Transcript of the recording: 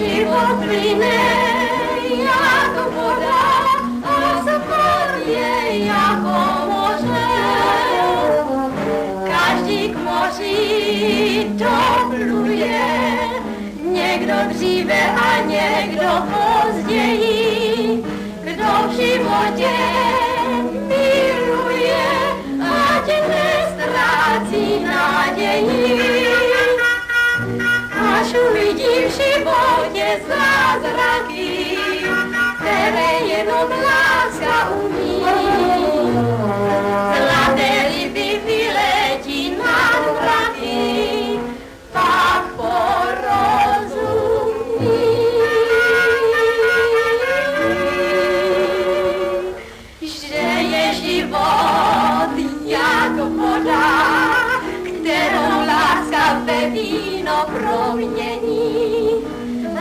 Život plyne jako voda a sopor je jako moře. Každý k moři dopluje, někdo dříve a někdo později. Kdo v životě miluje, ať neztrácí naději. Až uvidí v životě zázraky, které jenom láska umí. Zlaté ryby vyletí nad mraky, pak porozumí.